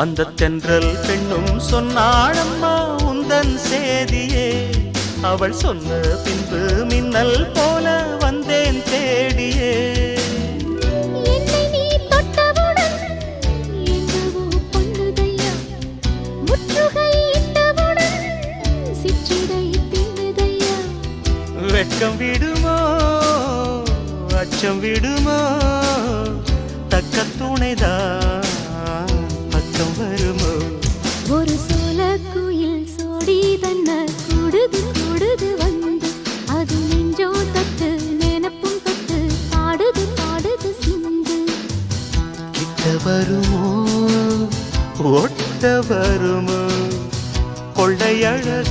அந்த தென்றல் பெண்ணும் சொன்னாளம்மா உந்தன் சேதியே. அவள் சொன்ன பின்பு மின்னல் போல வந்தேன் தேடியே. என்னை நீ தொட்டவுடன் என்னவோ பொன்னுதையா, முற்றுகையிட்டவுடன் சிற்றிடை தின்னுதையா. வெட்கம் விடுமோ அச்சம் விடுமோ, தக்க துணைதான் பக்கம் வருமோ. ஒரு சோல குயில் சோடி தன்ன கூடுது கூடுது வந்து, அது நெஞ்சோ தொட்டு நினப்பும் தொட்டு பாடுது பாடுது சிந்து. கிட்ட வருமோ ஒட்ட வருமோ, கொள்ளையழக